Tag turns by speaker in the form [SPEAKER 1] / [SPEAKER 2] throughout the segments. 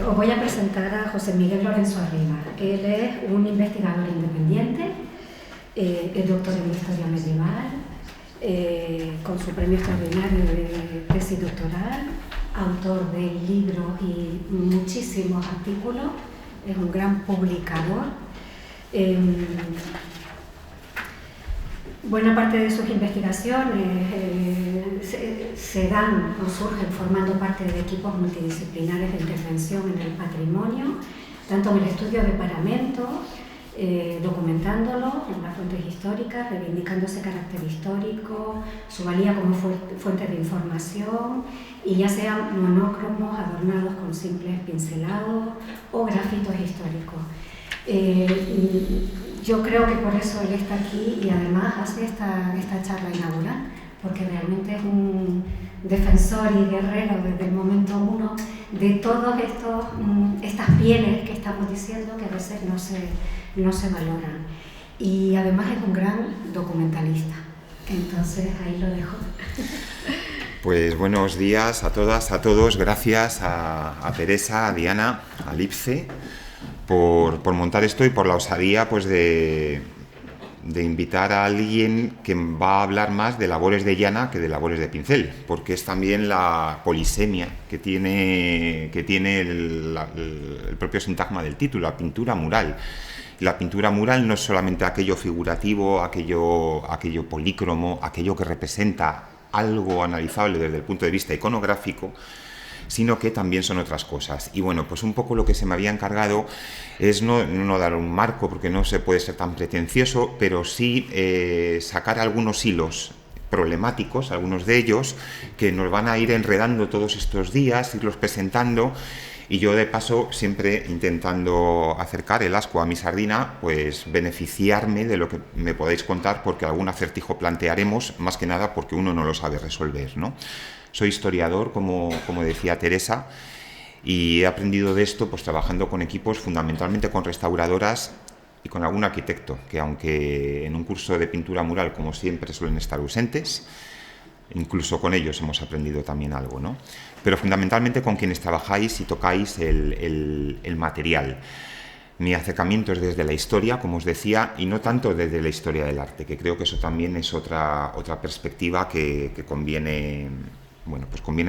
[SPEAKER 1] os voy a presentar a José Miguel Lorenzo Arriba. Él es un investigador independiente, es doctor en Historia Medieval, con su premio extraordinario de tesis doctoral, autor de libros y muchísimos artículos, es un gran publicador. Buena parte de sus investigaciones se dan o surgen formando parte de equipos multidisciplinares de intervención en el patrimonio, tanto en el estudio de paramentos, documentándolo en las fuentes históricas, reivindicando ese carácter histórico, su valía como fuente de información, y ya sean monócromos adornados con simples pincelados o grafitos históricos. Yo creo que por eso él está aquí y además hace esta charla inaugural, porque realmente es un defensor y guerrero desde el momento uno de todos estas bienes que estamos diciendo que a veces no se valoran. Y además es un gran documentalista. Entonces ahí lo dejo.
[SPEAKER 2] Pues buenos días a todas, a todos. Gracias a Teresa, a Diana, a Lipce por montar esto y por la osadía pues de invitar a alguien que va a hablar más de labores de llana que de labores de pincel, porque es también la polisemia que tiene el propio sintagma del título, la pintura mural. La pintura mural no es solamente aquello figurativo, aquello polícromo, aquello que representa algo analizable desde el punto de vista iconográfico, sino que también son otras cosas. Y bueno, pues un poco lo que se me había encargado es no dar un marco, porque no se puede ser tan pretencioso, pero sí sacar algunos hilos problemáticos, algunos de ellos, que nos van a ir enredando todos estos días, irlos presentando, y yo de paso siempre intentando acercar el ascua a mi sardina, pues beneficiarme de lo que me podáis contar, porque algún acertijo plantearemos, más que nada porque uno no lo sabe resolver, ¿no? Soy historiador, como decía Teresa, y he aprendido de esto pues trabajando con equipos, fundamentalmente con restauradoras y con algún arquitecto, que aunque en un curso de pintura mural, como siempre, suelen estar ausentes, incluso con ellos hemos aprendido también algo, ¿no? Pero fundamentalmente con quienes trabajáis y tocáis el material. Mi acercamiento es desde la historia, como os decía, y no tanto desde la historia del arte, que creo que eso también es otra perspectiva que conviene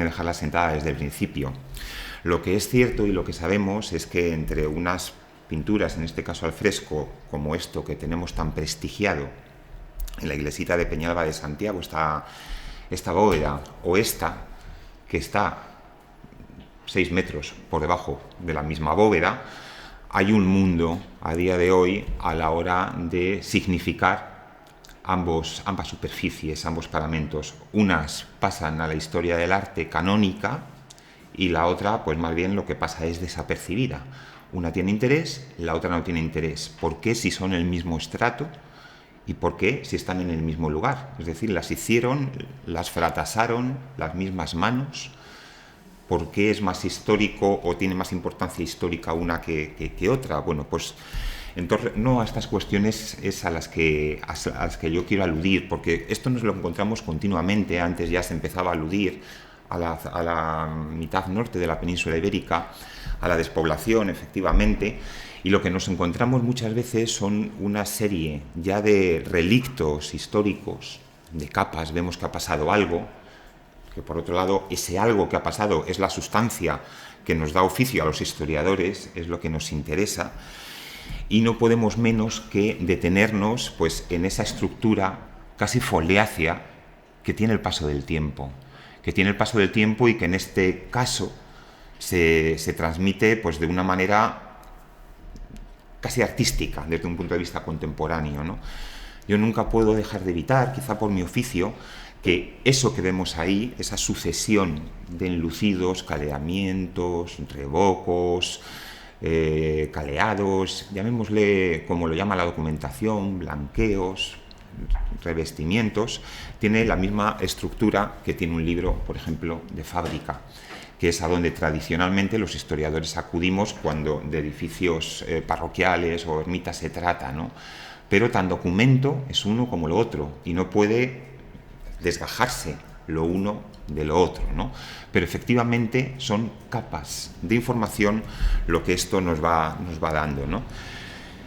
[SPEAKER 2] dejarla sentada desde el principio. Lo que es cierto y lo que sabemos es que entre unas pinturas, en este caso al fresco, como esto que tenemos tan prestigiado en la iglesita de Peñalba de Santiago, esta bóveda, o esta, que está 6 metros por debajo de la misma bóveda, hay un mundo a día de hoy a la hora de significar ambas superficies, ambos paramentos. Unas pasan a la historia del arte canónica y la otra, pues más bien lo que pasa es desapercibida. Una tiene interés, la otra no tiene interés. ¿Por qué si son el mismo estrato? ¿Y por qué si están en el mismo lugar? Es decir, las hicieron, las fratasaron las mismas manos. ¿Por qué es más histórico o tiene más importancia histórica una que otra? Bueno, pues entonces, no a estas cuestiones es a las que yo quiero aludir, porque esto nos lo encontramos continuamente. Antes ya se empezaba a aludir a la mitad norte de la península ibérica, a la despoblación, efectivamente, y lo que nos encontramos muchas veces son una serie ya de relictos históricos, de capas. Vemos que ha pasado algo, que por otro lado ese algo que ha pasado es la sustancia que nos da oficio a los historiadores, es lo que nos interesa, y no podemos menos que detenernos pues en esa estructura casi foliácea que tiene el paso del tiempo, y que en este caso se transmite pues de una manera casi artística desde un punto de vista contemporáneo, ¿no? Yo nunca puedo dejar de evitar, quizá por mi oficio, que eso que vemos ahí, esa sucesión de enlucidos, caleamientos, revocos, caleados, llamémosle como lo llama la documentación, blanqueos, revestimientos, tiene la misma estructura que tiene un libro, por ejemplo, de fábrica, que es a donde tradicionalmente los historiadores acudimos cuando de edificios parroquiales o ermitas se trata, ¿no? Pero tan documento es uno como lo otro y no puede desgajarse lo uno de lo otro, ¿no? Pero efectivamente son capas de información lo que esto nos va dando, ¿no?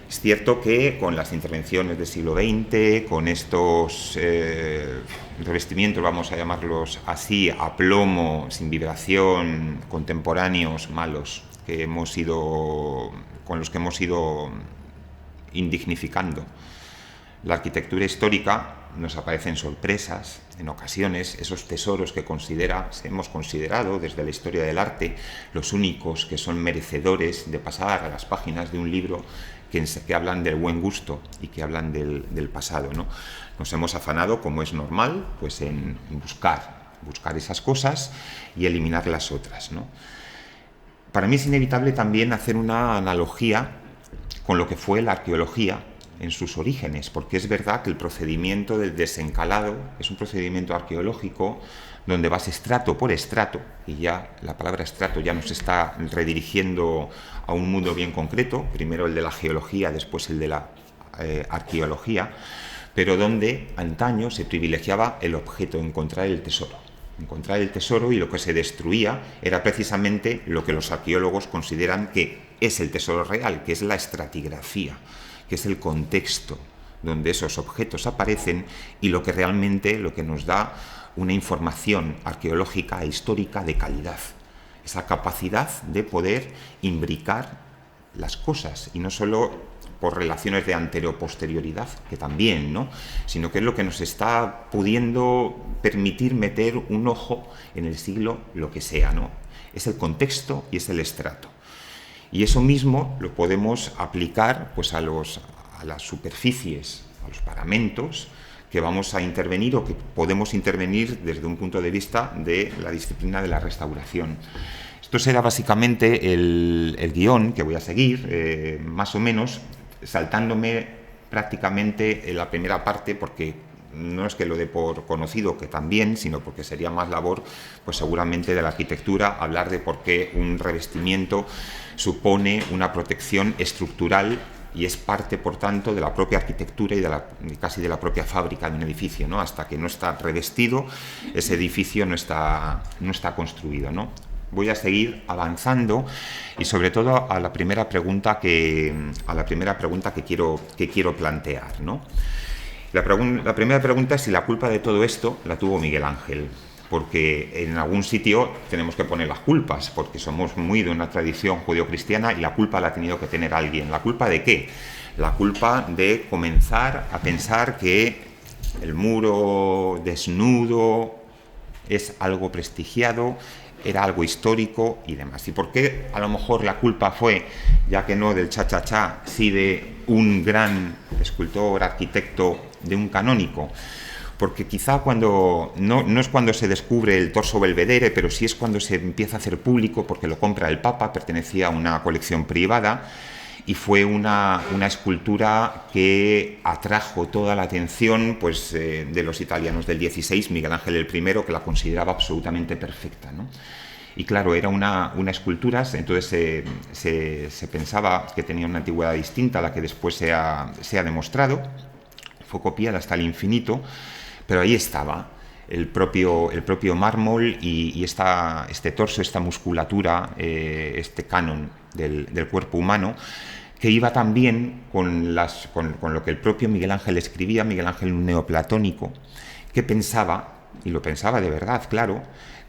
[SPEAKER 2] Es cierto que con las intervenciones del siglo XX, con estos revestimientos, vamos a llamarlos así, a plomo, sin vibración, contemporáneos, malos, con los que hemos ido indignificando la arquitectura histórica, nos aparecen sorpresas, en ocasiones, esos tesoros que hemos considerado desde la historia del arte, los únicos que son merecedores de pasar a las páginas de un libro que hablan del buen gusto y que hablan del pasado, ¿no? Nos hemos afanado, como es normal, pues en buscar esas cosas y eliminar las otras, ¿no? Para mí es inevitable también hacer una analogía con lo que fue la arqueología en sus orígenes, porque es verdad que el procedimiento del desencalado es un procedimiento arqueológico donde vas estrato por estrato, y ya la palabra estrato ya nos está redirigiendo a un mundo bien concreto, primero el de la geología, después el de la arqueología, pero donde antaño se privilegiaba el objeto, encontrar el tesoro, y lo que se destruía era precisamente lo que los arqueólogos consideran que es el tesoro real, que es la estratigrafía, que es el contexto donde esos objetos aparecen y lo que nos da una información arqueológica e histórica de calidad. Esa capacidad de poder imbricar las cosas, y no solo por relaciones de anteroposterioridad, que también, ¿no?, sino que es lo que nos está pudiendo permitir meter un ojo en el siglo lo que sea, ¿no? Es el contexto y es el estrato. Y eso mismo lo podemos aplicar pues a las superficies, a los paramentos, que vamos a intervenir o que podemos intervenir desde un punto de vista de la disciplina de la restauración. Esto será básicamente el guión que voy a seguir, más o menos, saltándome prácticamente en la primera parte, porque no es que lo dé por conocido, que también, sino porque sería más labor, pues seguramente de la arquitectura, hablar de por qué un revestimiento supone una protección estructural y es parte, por tanto, de la propia arquitectura y casi de la propia fábrica de un edificio, ¿no? Hasta que no está revestido, ese edificio no está construido, ¿no? Voy a seguir avanzando y sobre todo a la primera pregunta que quiero plantear, ¿no? La primera pregunta es si la culpa de todo esto la tuvo Miguel Ángel, porque en algún sitio tenemos que poner las culpas, porque somos muy de una tradición judeocristiana y la culpa la ha tenido que tener alguien. ¿La culpa de qué? La culpa de comenzar a pensar que el muro desnudo es algo prestigiado, era algo histórico y demás. ¿Y por qué a lo mejor la culpa fue, ya que no del cha-cha-cha, sí de un gran escultor, arquitecto, de un canónico? Porque quizá cuando no es cuando se descubre el torso Belvedere, pero sí es cuando se empieza a hacer público, porque lo compra el Papa, pertenecía a una colección privada, y fue una escultura que atrajo toda la atención pues, de los italianos del 16, Miguel Ángel el I, que la consideraba absolutamente perfecta, ¿no? Y claro, era una escultura, entonces se pensaba que tenía una antigüedad distinta a la que después se ha demostrado, fue copiada hasta el infinito, pero ahí estaba el propio mármol y este torso, esta musculatura, este canon del cuerpo humano, que iba también con lo que el propio Miguel Ángel escribía, Miguel Ángel un neoplatónico, que pensaba, y lo pensaba de verdad, claro,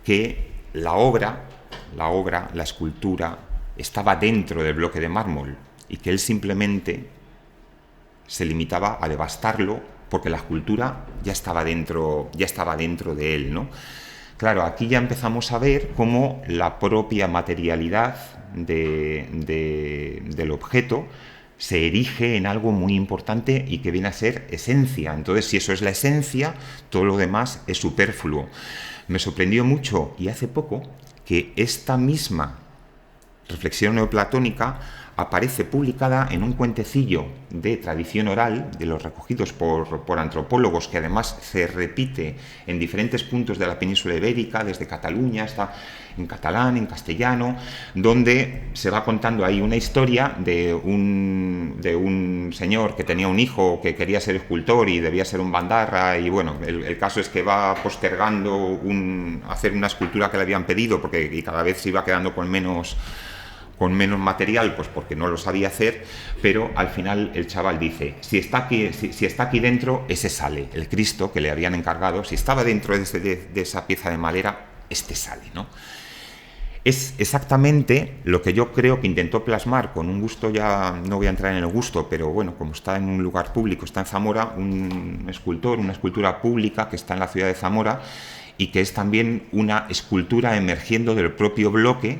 [SPEAKER 2] que la obra, la escultura, estaba dentro del bloque de mármol y que él simplemente se limitaba a devastarlo porque la escultura ya estaba dentro de él, ¿no? Claro, aquí ya empezamos a ver cómo la propia materialidad del objeto se erige en algo muy importante y que viene a ser esencia. Entonces, si eso es la esencia, todo lo demás es superfluo. Me sorprendió mucho, y hace poco, que esta misma reflexión neoplatónica aparece publicada en un cuentecillo de tradición oral, de los recogidos por antropólogos, que además se repite en diferentes puntos de la península ibérica, desde Cataluña hasta en catalán, en castellano, donde se va contando ahí una historia de un señor que tenía un hijo que quería ser escultor y debía ser un bandarra, y bueno, el caso es que va postergando hacer una escultura que le habían pedido y cada vez se iba quedando con menos material, pues porque no lo sabía hacer, pero al final el chaval dice, si está aquí dentro, ese sale, el Cristo que le habían encargado, si estaba dentro de esa pieza de madera, este sale, ¿no? Es exactamente lo que yo creo que intentó plasmar con un gusto, ya no voy a entrar en el gusto, pero bueno, como está en un lugar público, está en Zamora, un escultor, una escultura pública que está en la ciudad de Zamora y que es también una escultura emergiendo del propio bloque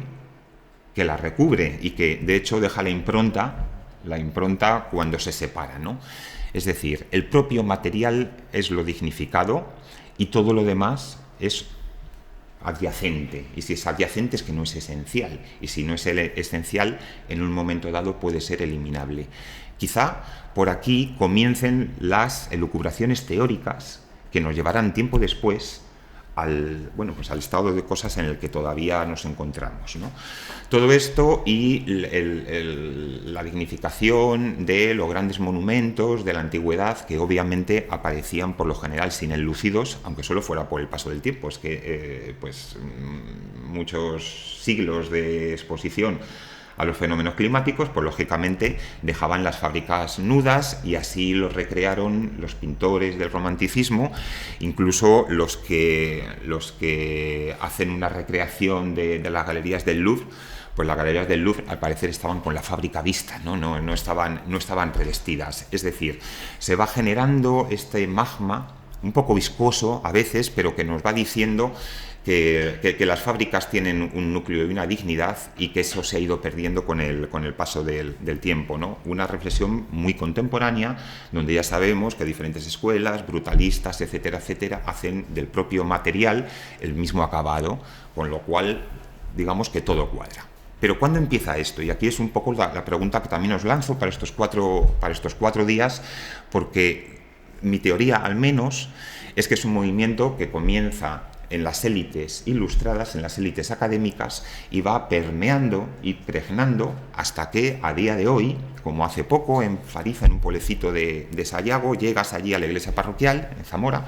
[SPEAKER 2] que la recubre y que de hecho deja la impronta cuando se separa, ¿no? Es decir, el propio material es lo dignificado y todo lo demás es adyacente, y si es adyacente es que no es esencial, y si no es esencial, en un momento dado puede ser eliminable. Quizá por aquí comiencen las elucubraciones teóricas que nos llevarán tiempo después al estado de cosas en el que todavía nos encontramos, ¿no? Todo esto y la dignificación de los grandes monumentos de la antigüedad, que obviamente aparecían por lo general sin enlucidos, aunque solo fuera por el paso del tiempo. Es que muchos siglos de exposición a los fenómenos climáticos, pues lógicamente dejaban las fábricas nudas, y así lo recrearon los pintores del romanticismo, incluso los que hacen una recreación de las galerías del Louvre. Pues las galerías del Louvre al parecer estaban con la fábrica vista, no estaban revestidas. Es decir, se va generando este magma un poco viscoso a veces, pero que nos va diciendo que las fábricas tienen un núcleo y una dignidad, y que eso se ha ido perdiendo con el paso del tiempo, ¿no? Una reflexión muy contemporánea, donde ya sabemos que diferentes escuelas, brutalistas, etcétera, etcétera, hacen del propio material el mismo acabado, con lo cual digamos que todo cuadra. Pero ¿cuándo empieza esto? Y aquí es un poco la pregunta que también os lanzo para estos cuatro días, porque mi teoría al menos es que es un movimiento que comienza en las élites ilustradas, en las élites académicas, y va permeando y pregnando hasta que a día de hoy, como hace poco en Fariza, en un pueblecito de Sayago, llegas allí a la iglesia parroquial en Zamora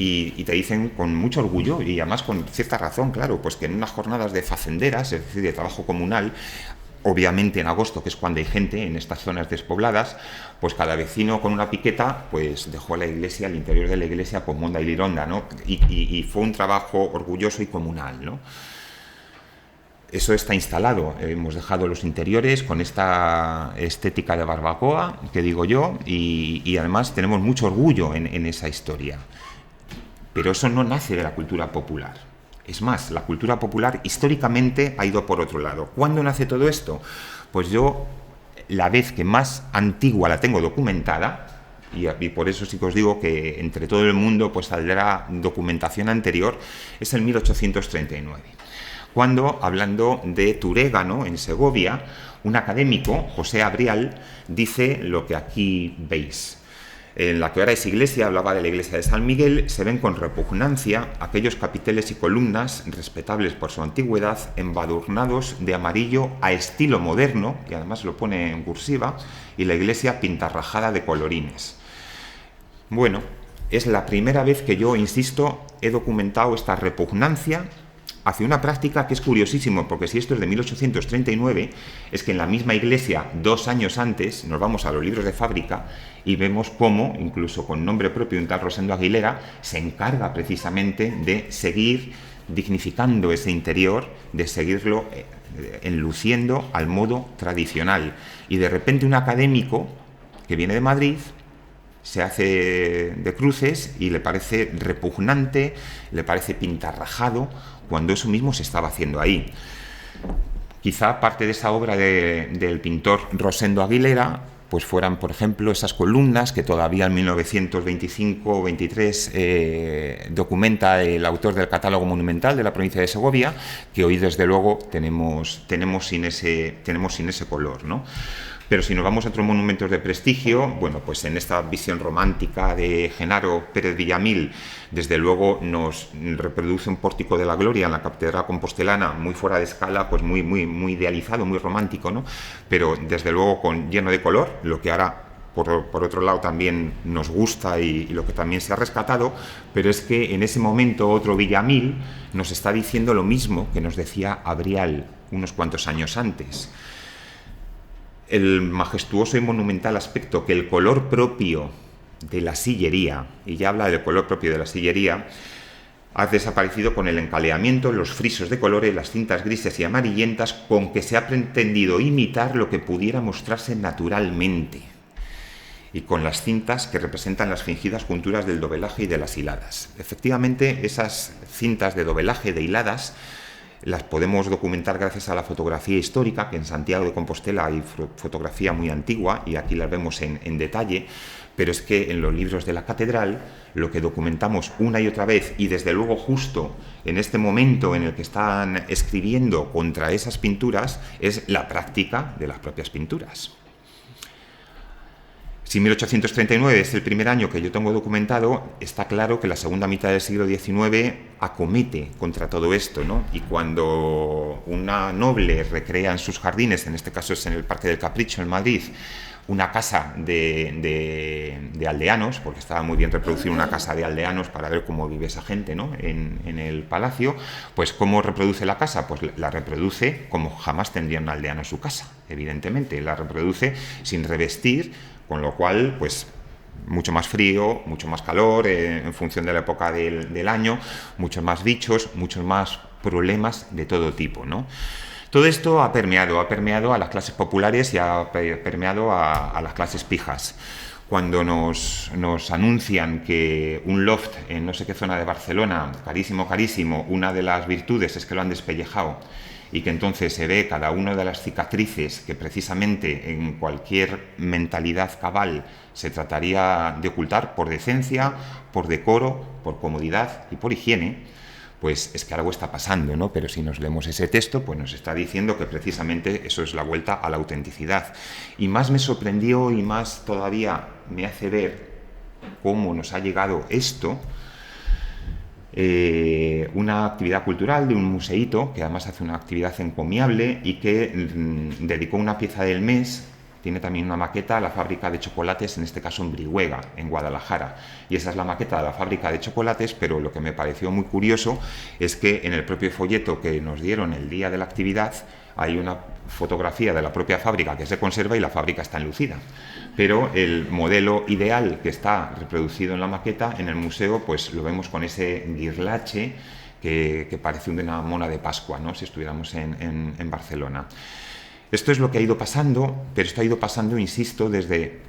[SPEAKER 2] y te dicen con mucho orgullo, y además con cierta razón, claro, pues que en unas jornadas de facenderas, es decir, de trabajo comunal, obviamente en agosto, que es cuando hay gente en estas zonas despobladas, pues cada vecino con una piqueta pues dejó la iglesia, el interior de la iglesia, pues monda y lironda, ¿no? Y fue un trabajo orgulloso y comunal, ¿no? Eso está instalado, hemos dejado los interiores con esta estética de barbacoa, que digo yo, y además tenemos mucho orgullo en esa historia. Pero eso no nace de la cultura popular. Es más, la cultura popular históricamente ha ido por otro lado. ¿Cuándo nace todo esto? Pues yo, la vez que más antigua la tengo documentada, y por eso sí que os digo que entre todo el mundo pues saldrá documentación anterior, es el 1839. Cuando, hablando de Turégano, en Segovia, un académico, José Abrial, dice lo que aquí veis. En la que ahora es iglesia, hablaba de la iglesia de San Miguel, se ven con repugnancia aquellos capiteles y columnas, respetables por su antigüedad, embadurnados de amarillo a estilo moderno, y además lo pone en cursiva, y la iglesia pintarrajada de colorines. Bueno, es la primera vez que yo, insisto, he documentado esta repugnancia hacia una práctica que es curiosísimo, porque si esto es de 1839, es que en la misma iglesia, 2 años antes, nos vamos a los libros de fábrica y vemos cómo, incluso con nombre propio, un tal Rosendo Aguilera se encarga precisamente de seguir dignificando ese interior, de seguirlo enluciendo al modo tradicional. Y de repente un académico que viene de Madrid se hace de cruces y le parece repugnante, le parece pintarrajado, cuando eso mismo se estaba haciendo ahí. Quizá parte de esa obra del pintor Rosendo Aguilera pues fueran, por ejemplo, esas columnas que todavía en 1925 o 23 documenta el autor del catálogo monumental de la provincia de Segovia, que hoy desde luego tenemos sin ese color, ¿no? Pero si nos vamos a otros monumentos de prestigio, bueno, pues en esta visión romántica de Genaro Pérez Villamil, desde luego nos reproduce un pórtico de la gloria en la catedral compostelana, muy fuera de escala, pues muy idealizado, muy romántico, ¿no? Pero desde luego lleno de color, lo que ahora por otro lado también nos gusta y lo que también se ha rescatado, pero es que en ese momento otro Villamil nos está diciendo lo mismo que nos decía Abrial unos cuantos años antes. El majestuoso y monumental aspecto que el color propio de la sillería, y ya habla del color propio de la sillería, ha desaparecido con el encaleamiento, los frisos de colores, las cintas grises y amarillentas con que se ha pretendido imitar lo que pudiera mostrarse naturalmente, y con las cintas que representan las fingidas junturas del dobelaje y de las hiladas. Efectivamente, esas cintas de dobelaje, de hiladas, las podemos documentar gracias a la fotografía histórica, que en Santiago de Compostela hay fotografía muy antigua y aquí las vemos en detalle, pero es que en los libros de la catedral lo que documentamos una y otra vez, y desde luego justo en este momento en el que están escribiendo contra esas pinturas, es la práctica de las propias pinturas. Si 1839 es el primer año que yo tengo documentado, está claro que la segunda mitad del siglo XIX acomete contra todo esto, ¿no? Y cuando una noble recrea en sus jardines, en este caso es en el Parque del Capricho en Madrid, una casa de aldeanos, porque estaba muy bien reproducir una casa de aldeanos para ver cómo vive esa gente, ¿no? en el palacio, pues ¿cómo reproduce la casa? Pues la reproduce como jamás tendría un aldeano su casa, evidentemente, la reproduce sin revestir, con lo cual, pues mucho más frío, mucho más calor, en función de la época del año, muchos más bichos, muchos más problemas de todo tipo, ¿no? Todo esto ha permeado a las clases populares y ha permeado a las clases pijas. Cuando nos anuncian que un loft en no sé qué zona de Barcelona, carísimo, una de las virtudes es que lo han despellejado, y que entonces se ve cada una de las cicatrices que precisamente en cualquier mentalidad cabal se trataría de ocultar por decencia, por decoro, por comodidad y por higiene, pues es que algo está pasando, ¿no? Pero si nos leemos ese texto, pues nos está diciendo que precisamente eso es la vuelta a la autenticidad. Y más me sorprendió y más todavía me hace ver cómo nos ha llegado esto, una actividad cultural de un museíto, que además hace una actividad encomiable y que dedicó una pieza del mes, tiene también una maqueta a la fábrica de chocolates, en este caso en Brihuega, en Guadalajara. Y esa es la maqueta de la fábrica de chocolates, pero lo que me pareció muy curioso es que en el propio folleto que nos dieron el día de la actividad hay una fotografía de la propia fábrica que se conserva y la fábrica está enlucida. Pero el modelo ideal que está reproducido en la maqueta, en el museo, pues lo vemos con ese guirlache que parece una mona de Pascua, ¿no? Si estuviéramos en Barcelona. Esto es lo que ha ido pasando, pero esto ha ido pasando, insisto, desde el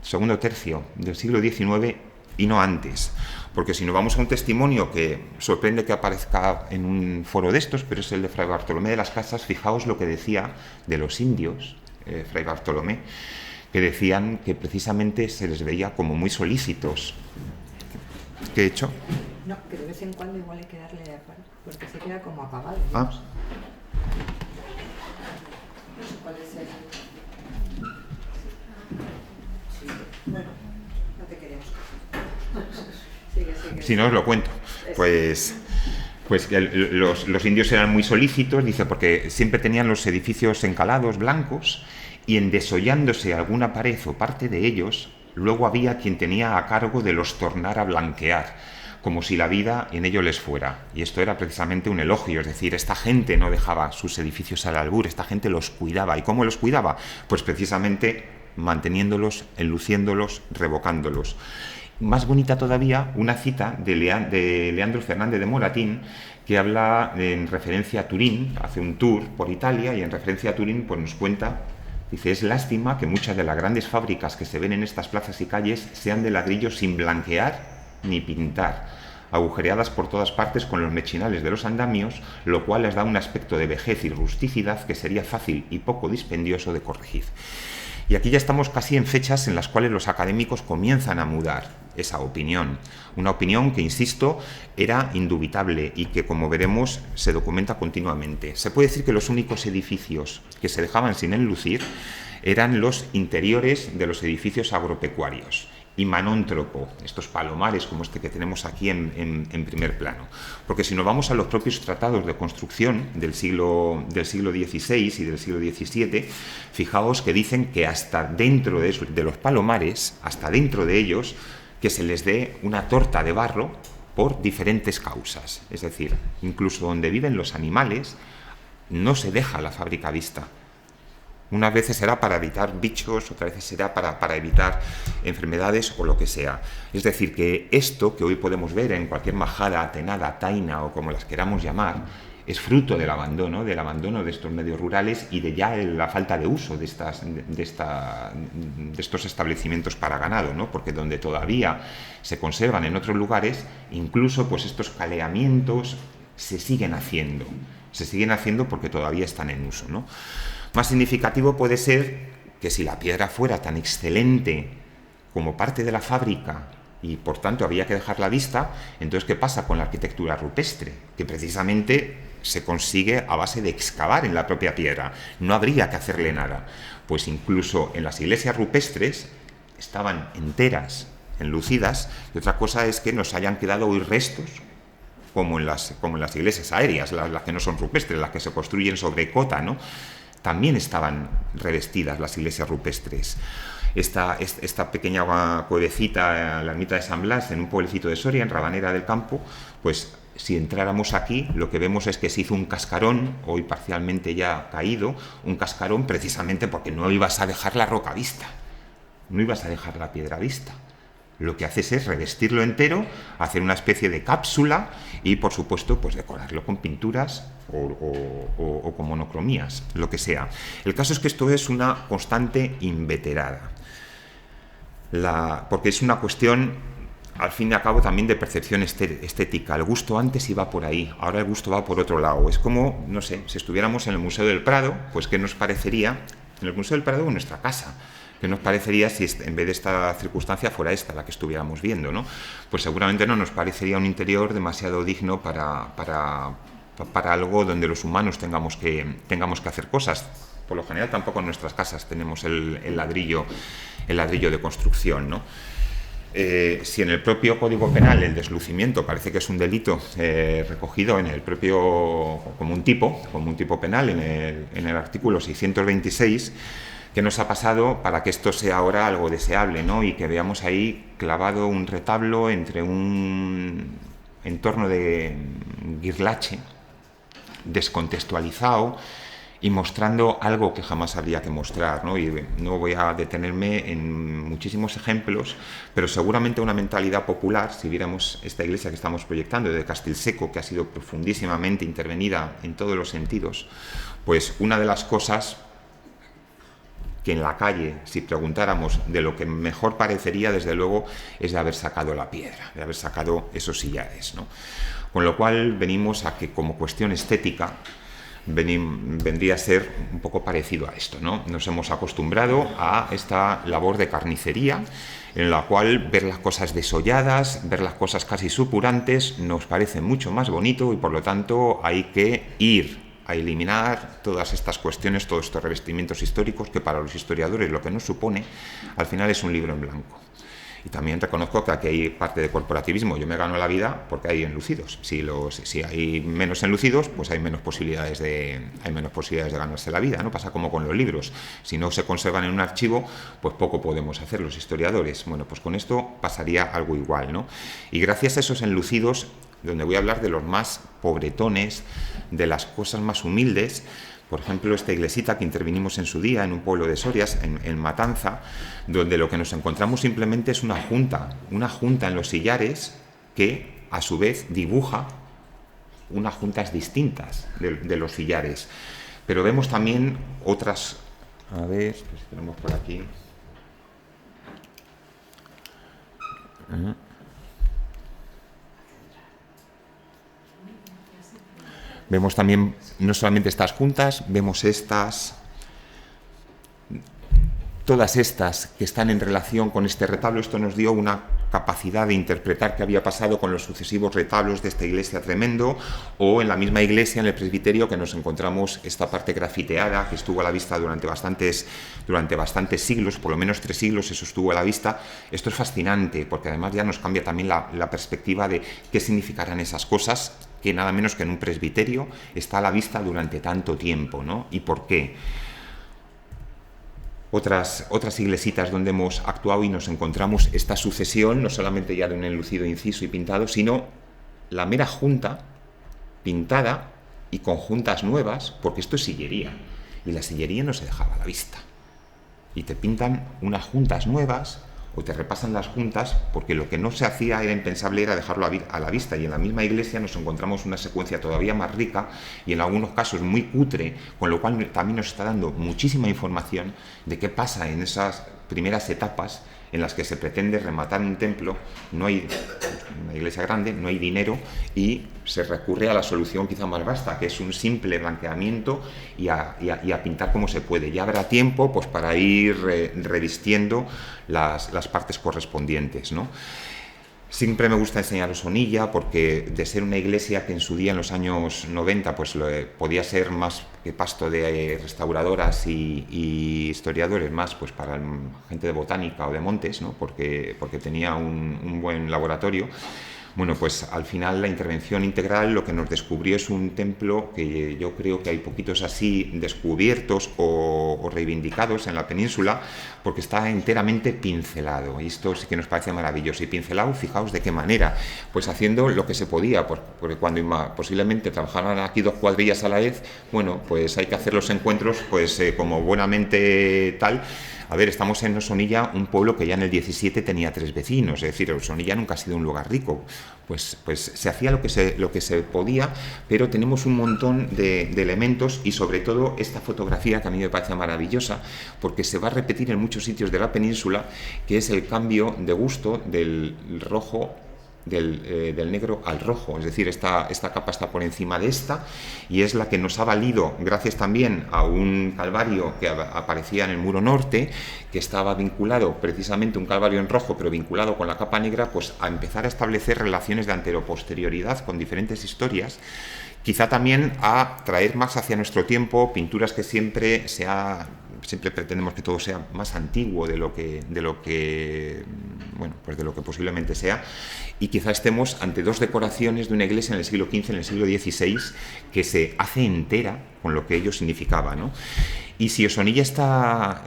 [SPEAKER 2] segundo tercio del siglo XIX y no antes. Porque si nos vamos a un testimonio que sorprende que aparezca en un foro de estos, pero es el de Fray Bartolomé de las Casas, fijaos lo que decía de los indios, Fray Bartolomé, que decían que precisamente se les veía como muy solícitos. ¿Qué he hecho?
[SPEAKER 3] No, que de vez en cuando igual hay que darle a parar, porque se queda como apagado.
[SPEAKER 2] Ah.
[SPEAKER 3] No sé cuál es el... Sí. Bueno, no te queremos. Sigue.
[SPEAKER 2] Si no, os lo cuento. Pues que los indios eran muy solícitos, dice, porque siempre tenían los edificios encalados, blancos, y en desollándose alguna pared o parte de ellos, luego había quien tenía a cargo de los tornar a blanquear, como si la vida en ello les fuera. Y esto era precisamente un elogio, es decir, esta gente no dejaba sus edificios al albur, esta gente los cuidaba. ¿Y cómo los cuidaba? Pues precisamente manteniéndolos, enluciéndolos, revocándolos. Más bonita todavía, una cita de Leandro Fernández de Moratín, que habla en referencia a Turín, hace un tour por Italia, y en referencia a Turín pues nos cuenta, dice, es lástima que muchas de las grandes fábricas que se ven en estas plazas y calles sean de ladrillo sin blanquear ni pintar, agujereadas por todas partes con los mechinales de los andamios, lo cual les da un aspecto de vejez y rusticidad que sería fácil y poco dispendioso de corregir. Y aquí ya estamos casi en fechas en las cuales los académicos comienzan a mudar esa opinión. Una opinión que, insisto, era indubitable y que, como veremos, se documenta continuamente. Se puede decir que los únicos edificios que se dejaban sin enlucir eran los interiores de los edificios agropecuarios y manóntropo, estos palomares como este que tenemos aquí en primer plano. Porque si nos vamos a los propios tratados de construcción del siglo XVI y del siglo XVII, fijaos que dicen que hasta dentro de los palomares, hasta dentro de ellos, que se les dé una torta de barro por diferentes causas. Es decir, incluso donde viven los animales no se deja la fábrica vista. Unas veces será para evitar bichos, otras veces será para evitar enfermedades o lo que sea. Es decir, que esto que hoy podemos ver en cualquier majada, tenada, taina o como las queramos llamar, es fruto del abandono de estos medios rurales y de ya la falta de uso de estos establecimientos para ganado, ¿no? Porque donde todavía se conservan en otros lugares, incluso pues estos caleamientos se siguen haciendo porque todavía están en uso, ¿no? Más significativo puede ser que si la piedra fuera tan excelente como parte de la fábrica y por tanto había que dejarla vista, entonces ¿qué pasa con la arquitectura rupestre? Que precisamente se consigue a base de excavar en la propia piedra, no habría que hacerle nada. Pues incluso en las iglesias rupestres estaban enteras, enlucidas, y otra cosa es que nos hayan quedado hoy restos como en las iglesias aéreas, las que no son rupestres, las que se construyen sobre cota, ¿no? También estaban revestidas las iglesias rupestres. Esta pequeña cuevecita, la ermita de San Blas, en un pueblecito de Soria, en Rabanera del Campo, pues si entráramos aquí, lo que vemos es que se hizo un cascarón, hoy parcialmente ya caído, un cascarón precisamente porque no ibas a dejar la roca vista, no ibas a dejar la piedra vista. Lo que haces es revestirlo entero, hacer una especie de cápsula y, por supuesto, pues decorarlo con pinturas o con monocromías, lo que sea. El caso es que esto es una constante inveterada, porque es una cuestión, al fin y al cabo, también de percepción estética. El gusto antes iba por ahí, ahora el gusto va por otro lado. Es como, no sé, si estuviéramos en el Museo del Prado, pues ¿qué nos parecería en el Museo del Prado o en nuestra casa? ¿Qué nos parecería si en vez de esta circunstancia fuera esta la que estuviéramos viendo, ¿no? Pues seguramente no nos parecería un interior demasiado digno para algo donde los humanos tengamos que hacer cosas. Por lo general tampoco en nuestras casas tenemos el ladrillo de construcción, ¿no? Si en el propio Código Penal el deslucimiento parece que es un delito recogido en el propio como un tipo penal en el artículo 626, ¿qué nos ha pasado para que esto sea ahora algo deseable, ¿no? Y que veamos ahí clavado un retablo entre un entorno de guirlache descontextualizado y mostrando algo que jamás habría que mostrar, ¿no? Y no voy a detenerme en muchísimos ejemplos, pero seguramente una mentalidad popular, si viéramos esta iglesia que estamos proyectando de Castelseco, que ha sido profundísimamente intervenida en todos los sentidos, pues una de las cosas que en la calle, si preguntáramos, de lo que mejor parecería, desde luego, es de haber sacado la piedra, de haber sacado esos sillares, ¿no? Con lo cual venimos a que, como cuestión estética, vendría a ser un poco parecido a esto, ¿no? Nos hemos acostumbrado a esta labor de carnicería, en la cual ver las cosas desolladas, ver las cosas casi supurantes, nos parece mucho más bonito y, por lo tanto, hay que ir a eliminar todas estas cuestiones, todos estos revestimientos históricos que para los historiadores lo que nos supone al final es un libro en blanco. Y también reconozco que aquí hay parte de corporativismo. Yo me gano la vida porque hay enlucidos. Si hay menos enlucidos, pues hay menos posibilidades de ganarse la vida, ¿no? Pasa como con los libros. Si no se conservan en un archivo, pues poco podemos hacer los historiadores. Bueno, pues con esto pasaría algo igual, ¿no? Y gracias a esos enlucidos, donde voy a hablar de los más pobretones, de las cosas más humildes. Por ejemplo, esta iglesita que intervinimos en su día en un pueblo de Sorias, en Matanza, donde lo que nos encontramos simplemente es una junta en los sillares que a su vez dibuja unas juntas distintas de los sillares. Pero vemos también otras, a ver, pues tenemos por aquí. Vemos también no solamente estas juntas, vemos estas. todas estas que están en relación con este retablo. Esto nos dio una capacidad de interpretar qué había pasado con los sucesivos retablos de esta iglesia tremendo, o en la misma iglesia, en el presbiterio, que nos encontramos esta parte grafiteada que estuvo a la vista durante bastantes siglos, por lo menos 3 siglos, eso estuvo a la vista. Esto es fascinante porque además ya nos cambia también la perspectiva de qué significarán esas cosas, que nada menos que en un presbiterio está a la vista durante tanto tiempo, ¿no? ¿Y por qué? Otras iglesitas donde hemos actuado y nos encontramos esta sucesión, no solamente ya de un enlucido inciso y pintado, sino la mera junta pintada y con juntas nuevas, porque esto es sillería, y la sillería no se dejaba a la vista. Y te pintan unas juntas nuevas o te repasan las juntas, porque lo que no se hacía era impensable era dejarlo a la vista, y en la misma iglesia nos encontramos una secuencia todavía más rica y en algunos casos muy cutre, con lo cual también nos está dando muchísima información de qué pasa en esas primeras etapas en las que se pretende rematar un templo. No hay una iglesia grande, no hay dinero, y se recurre a la solución quizá más vasta, que es un simple blanqueamiento y a pintar como se puede. Ya habrá tiempo pues para ir revistiendo las partes correspondientes, ¿no? Siempre me gusta enseñaros Onilla, porque de ser una iglesia que en su día, en los años 90, pues podía ser más que pasto de restauradoras y historiadores, más pues para gente de botánica o de montes, ¿no? porque tenía un buen laboratorio. Bueno, pues al final la intervención integral lo que nos descubrió es un templo que yo creo que hay poquitos así descubiertos o reivindicados en la península, porque está enteramente pincelado, y esto sí que nos parece maravilloso. Y pincelado, fijaos de qué manera, pues haciendo lo que se podía, porque cuando posiblemente trabajaran aquí 2 cuadrillas a la vez, bueno, pues hay que hacer los encuentros pues como buenamente tal. A ver, estamos en Osonilla, un pueblo que ya en el 17 tenía 3 vecinos, es decir, Osonilla nunca ha sido un lugar rico. Pues se hacía lo que se podía, pero tenemos un montón de elementos, y sobre todo esta fotografía que a mí me parece maravillosa, porque se va a repetir en muchos sitios de la península, que es el cambio de gusto del rojo, del negro al rojo, es decir, esta capa está por encima de esta, y es la que nos ha valido, gracias también a un calvario que aparecía en el muro norte, que estaba vinculado precisamente, un calvario en rojo, pero vinculado con la capa negra, pues a empezar a establecer relaciones de anteroposterioridad con diferentes historias, quizá también a traer más hacia nuestro tiempo pinturas que siempre pretendemos que todo sea más antiguo de lo que posiblemente sea, y quizá estemos ante 2 decoraciones de una iglesia en el siglo XV, en el siglo XVI, que se hace entera con lo que ello significaba, ¿no? Y si Osonilla está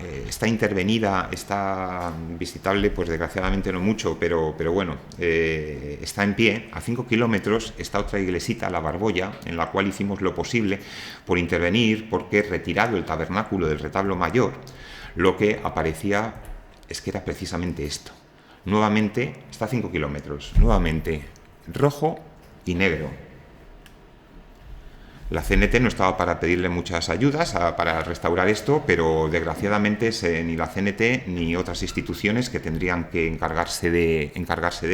[SPEAKER 2] intervenida, está visitable, pues desgraciadamente no mucho, pero bueno, está en pie. A 5 kilómetros está otra iglesita, La Barbolla, en la cual hicimos lo posible por intervenir, porque retirado el tabernáculo del retablo mayor, lo que aparecía es que era precisamente esto. Nuevamente, está a 5 kilómetros, nuevamente rojo y negro. La CNT no estaba para pedirle muchas ayudas para restaurar esto, pero desgraciadamente ni la CNT ni otras instituciones que tendrían que encargarse de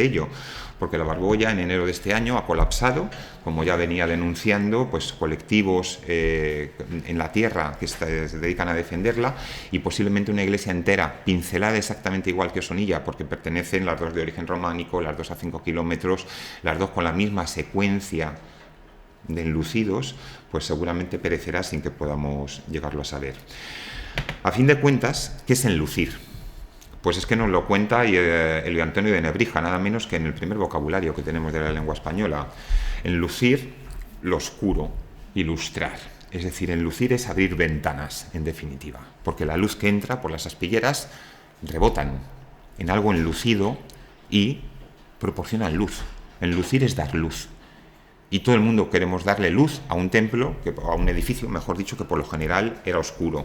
[SPEAKER 2] ello, porque La Barbolla en enero de este año ha colapsado, como ya venía denunciando pues colectivos en la tierra que se dedican a defenderla, y posiblemente una iglesia entera pincelada exactamente igual que Osonilla, porque pertenecen las 2 de origen románico, las 2 a 5 kilómetros, las 2 con la misma secuencia de enlucidos, pues seguramente perecerá sin que podamos llegarlo a saber. A fin de cuentas, ¿qué es enlucir? Pues es que nos lo cuenta Elio Antonio de Nebrija, nada menos que en el primer vocabulario que tenemos de la lengua española. Enlucir, lo oscuro, ilustrar. Es decir, enlucir es abrir ventanas, en definitiva, porque la luz que entra por las aspilleras rebotan en algo enlucido y proporcionan luz. Enlucir es dar luz. Y todo el mundo queremos darle luz a un templo, a un edificio, mejor dicho, que por lo general era oscuro.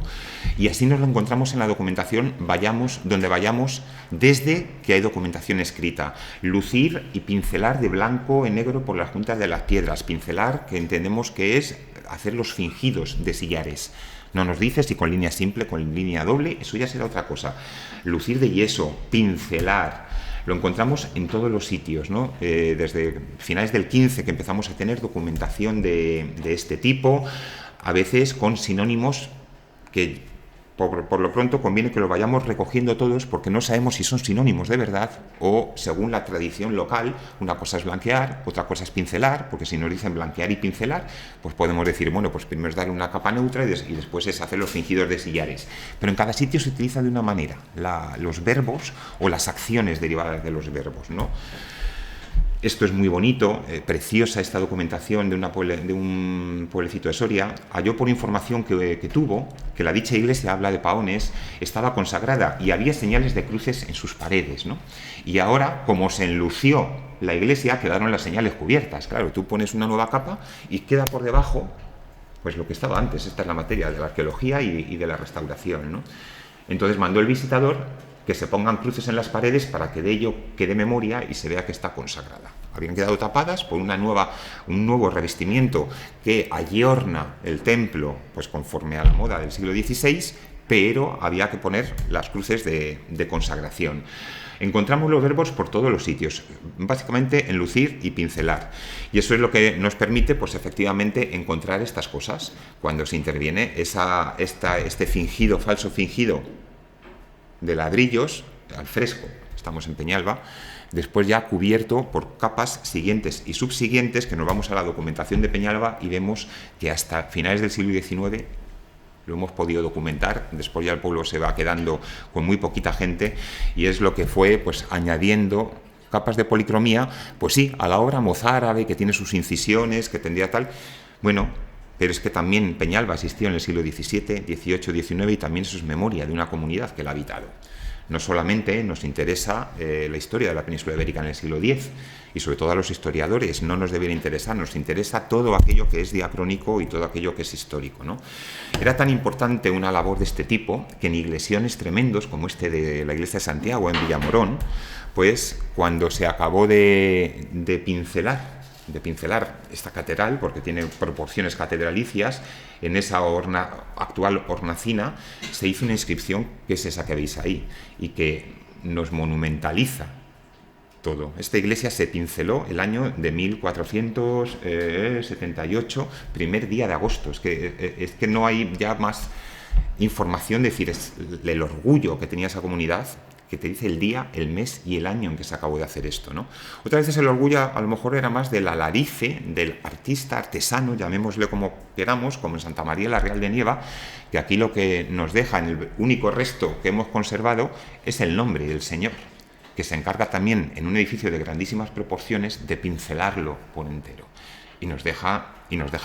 [SPEAKER 2] Y así nos lo encontramos en la documentación, vayamos donde vayamos, desde que hay documentación escrita. Lucir y pincelar de blanco en negro por las juntas de las piedras. Pincelar, que entendemos que es hacer los fingidos de sillares. No nos dice si con línea simple, con línea doble, eso ya será otra cosa. Lucir de yeso, pincelar. Lo encontramos en todos los sitios, ¿no? Desde finales del 15 que empezamos a tener documentación de este tipo, a veces con sinónimos que por lo pronto conviene que lo vayamos recogiendo todos porque no sabemos si son sinónimos de verdad o, según la tradición local, una cosa es blanquear, otra cosa es pincelar, porque si nos dicen blanquear y pincelar, pues podemos decir, bueno, pues primero es darle una capa neutra y después es hacer los fingidos de sillares. Pero en cada sitio se utiliza de una manera los verbos o las acciones derivadas de los verbos, ¿no? Esto es muy bonito, preciosa esta documentación de un pueblecito de Soria. Halló por información que tuvo que la dicha iglesia, habla de Paones, estaba consagrada y había señales de cruces en sus paredes, ¿no? Y ahora, como se enlució la iglesia, quedaron las señales cubiertas. Claro, tú pones una nueva capa y queda por debajo pues lo que estaba antes. Esta es la materia de la arqueología y de la restauración, ¿no? Entonces mandó el visitador que se pongan cruces en las paredes para que de ello quede memoria y se vea que está consagrada. Habían quedado tapadas por un nuevo revestimiento que ayorna el templo, pues conforme a la moda del siglo XVI, pero había que poner las cruces de consagración. Encontramos los verbos por todos los sitios, básicamente enlucir y pincelar. Y eso es lo que nos permite, pues efectivamente, encontrar estas cosas cuando se interviene este falso fingido de ladrillos al fresco, estamos en Peñalba, después ya cubierto por capas siguientes y subsiguientes, que nos vamos a la documentación de Peñalba y vemos que hasta finales del siglo XIX lo hemos podido documentar. Después ya el pueblo se va quedando con muy poquita gente y es lo que fue pues añadiendo capas de policromía, pues sí, a la obra mozárabe, que tiene sus incisiones, que tendría tal, bueno. Pero es que también Peñalba existió en el siglo XVII, XVIII, XIX y también eso es memoria de una comunidad que la ha habitado. No solamente nos interesa la historia de la península ibérica en el siglo X y sobre todo a los historiadores no nos debería interesar, nos interesa todo aquello que es diacrónico y todo aquello que es histórico, ¿no? Era tan importante una labor de este tipo que en iglesiones tremendos como este de la iglesia de Santiago en Villamorón, pues cuando se acabó de pincelar esta catedral, porque tiene proporciones catedralicias, en esa actual hornacina se hizo una inscripción que es esa que veis ahí y que nos monumentaliza todo. Esta iglesia se pinceló el año de 1478, primer día de agosto. Es que no hay ya más información, decir, es el orgullo que tenía esa comunidad, que te dice el día, el mes y el año en que se acabó de hacer esto, ¿no? Otras veces el orgullo a lo mejor era más del alarife, del artista, artesano, llamémosle como queramos, como en Santa María la Real de Nieva, que aquí lo que nos deja en el único resto que hemos conservado es el nombre del señor, que se encarga también en un edificio de grandísimas proporciones de pincelarlo por entero y nos deja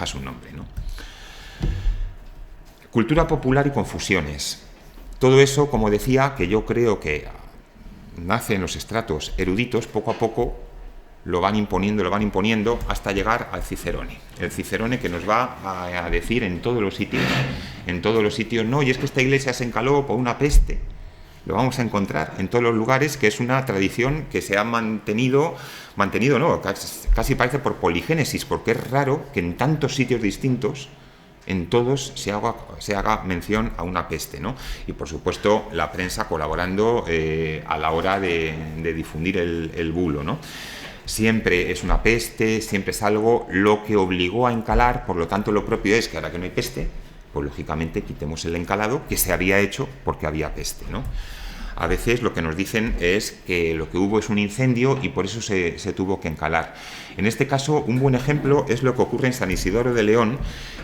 [SPEAKER 2] su nombre, ¿no? Cultura popular y confusiones. Todo eso, como decía, que yo creo que nace en los estratos eruditos, poco a poco lo van imponiendo hasta llegar al Cicerone. El Cicerone que nos va a decir en todos los sitios, no, y es que esta iglesia se encaló por una peste. Lo vamos a encontrar en todos los lugares, que es una tradición que se ha mantenido no, casi parece por poligénesis, porque es raro que en tantos sitios distintos en todos se haga mención a una peste, ¿no? Y por supuesto la prensa colaborando a la hora de difundir el bulo, ¿no? Siempre es una peste, siempre es algo lo que obligó a encalar, por lo tanto lo propio es que ahora que no hay peste, pues lógicamente quitemos el encalado que se había hecho porque había peste, ¿no? A veces lo que nos dicen es que lo que hubo es un incendio y por eso se tuvo que encalar. En este caso, un buen ejemplo es lo que ocurre en San Isidoro de León.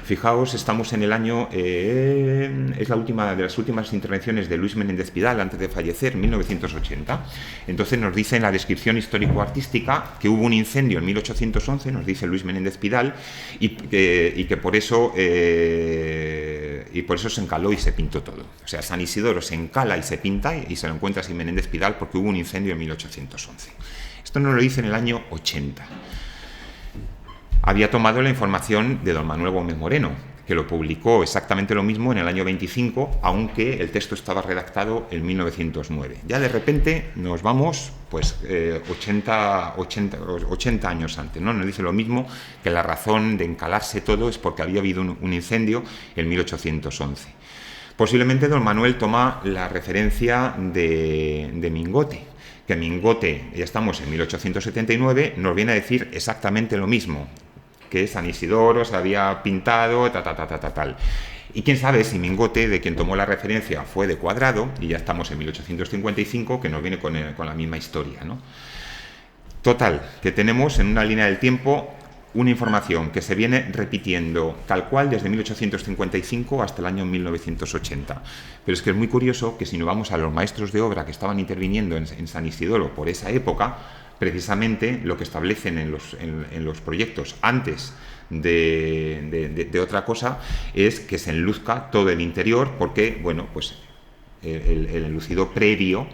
[SPEAKER 2] Fijaos, estamos en el año, es la última de las últimas intervenciones de Luis Menéndez Pidal antes de fallecer, 1980. Entonces nos dice en la descripción histórico-artística que hubo un incendio en 1811, nos dice Luis Menéndez Pidal, y que por eso se encaló y se pintó todo. O sea, San Isidoro se encala y se pinta y se lo encuentra sin Menéndez Pidal porque hubo un incendio en 1811. Esto nos lo dice en el año 80. Había tomado la información de don Manuel Gómez Moreno, que lo publicó exactamente lo mismo en el año 25, aunque el texto estaba redactado en 1909. Ya de repente nos vamos pues 80 años antes, ¿no? Nos dice lo mismo, que la razón de encalarse todo es porque había habido un incendio en 1811. Posiblemente don Manuel toma la referencia de Mingote, que Mingote, ya estamos en 1879, nos viene a decir exactamente lo mismo, que San Isidoro se había pintado, tal. Y quién sabe si Mingote, de quien tomó la referencia, fue de Cuadrado, y ya estamos en 1855, que nos viene con la misma historia, ¿no? Total, que tenemos en una línea del tiempo una información que se viene repitiendo tal cual desde 1855 hasta el año 1980. Pero es que es muy curioso que si nos vamos a los maestros de obra que estaban interviniendo en San Isidoro por esa época, precisamente lo que establecen en los proyectos antes de otra cosa es que se enluzca todo el interior, porque, bueno, pues el enlucido previo,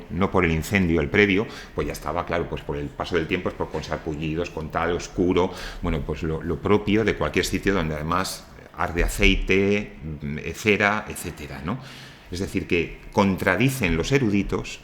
[SPEAKER 2] no por el incendio, el previo, pues ya estaba, claro, pues por el paso del tiempo, pues con sarpullidos, con tal, oscuro, bueno, pues lo propio de cualquier sitio donde además arde aceite, cera, etcétera, ¿no? Es decir, que contradicen los eruditos